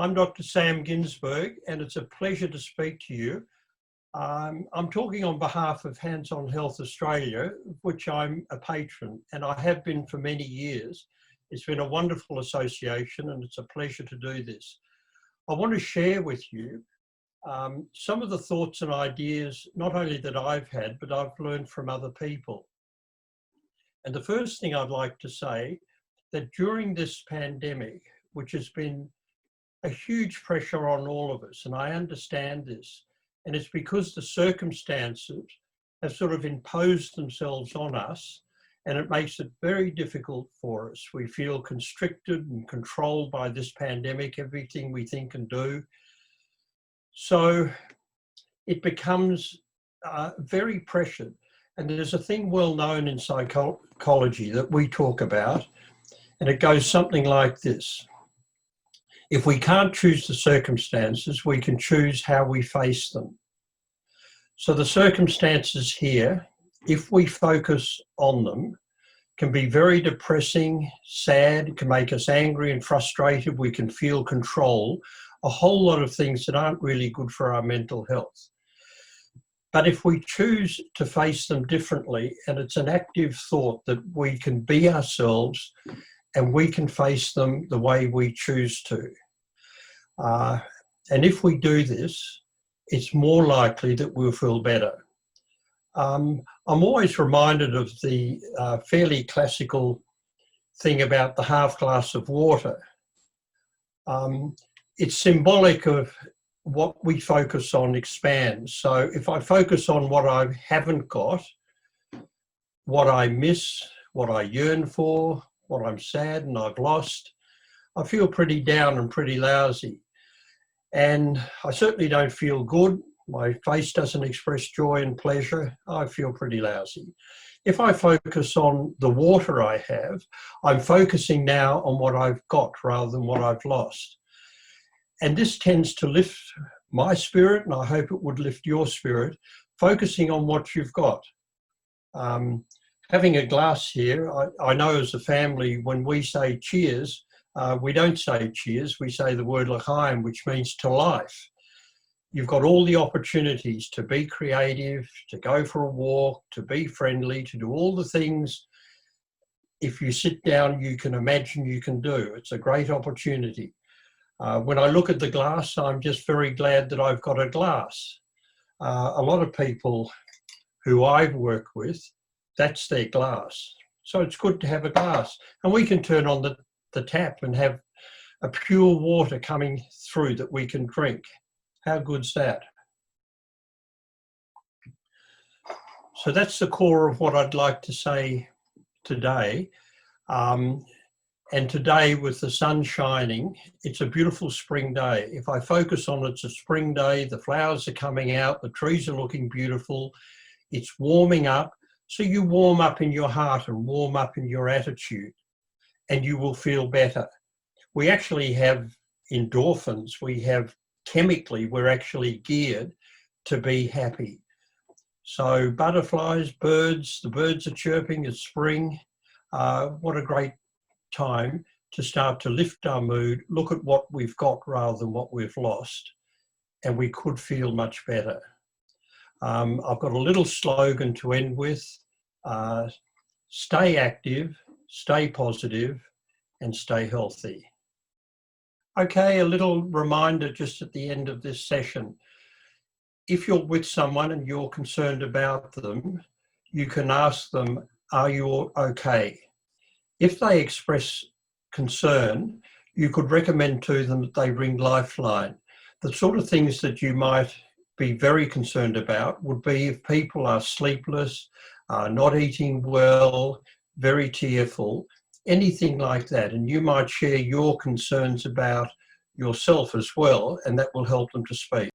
I'm Dr. Sam Ginsberg, and it's a pleasure to speak to you. I'm talking on behalf of Hands on Health Australia, which I'm a patron, and I have been for many years. It's been a wonderful association, and it's a pleasure to do this. I want to share with you some of the thoughts and ideas, not only that I've had, but I've learned from other people. And the first thing I'd like to say, that during this pandemic, which has been a huge pressure on all of us, and I understand this, and it's because the circumstances have sort of imposed themselves on us, and it makes it very difficult for us. We feel constricted and controlled by this pandemic, everything we think and do. So it becomes very pressured. And there's a thing well known in psychology that we talk about, and it goes something like this. If we can't choose the circumstances, we can choose how we face them. So the circumstances here, if we focus on them, can be very depressing, sad, can make us angry and frustrated. We can feel control, a whole lot of things that aren't really good for our mental health. But if we choose to face them differently, and it's an active thought that we can be ourselves and we can face them the way we choose to. And if we do this, it's more likely that we'll feel better. I'm always reminded of the fairly classical thing about the half glass of water. It's symbolic of what we focus on expands. So if I focus on what I haven't got, what I miss, what I yearn for, what I'm sad and I've lost, I feel pretty down and pretty lousy. And I certainly don't feel good. My face doesn't express joy and pleasure. I feel pretty lousy. If I focus on the water I have, I'm focusing now on what I've got rather than what I've lost. And this tends to lift my spirit, and I hope it would lift your spirit, focusing on what you've got. Having a glass here, I know as a family, when we say cheers, we don't say cheers, we say the word LIFELINE, which means to life. You've got all the opportunities to be creative, to go for a walk, to be friendly, to do all the things, if you sit down, you can imagine you can do. It's a great opportunity. When I look at the glass, I'm just very glad that I've got a glass. A lot of people who I've worked with, that's their glass. So it's good to have a glass. And we can turn on the tap and have a pure water coming through that we can drink. How good's that? So that's the core of what I'd like to say today. And today, with the sun shining, it's a beautiful spring day. If I focus on it's a spring day, the flowers are coming out, the trees are looking beautiful, it's warming up. So you warm up in your heart and warm up in your attitude, and you will feel better. We actually have endorphins. We have chemically, we're actually geared to be happy. So butterflies, birds, the birds are chirping, it's spring. What a great time to start to lift our mood, look at what we've got rather than what we've lost, and we could feel much better. I've got a little slogan to end with. Stay active, stay positive, and stay healthy. Okay, a little reminder just at the end of this session. If you're with someone and you're concerned about them, you can ask them, are you okay? If they express concern, you could recommend to them that they ring LIFELINE. The sort of things that you might be very concerned about would be if people are sleepless, not eating well, very tearful, anything like that. And you might share your concerns about yourself as well, and that will help them to speak.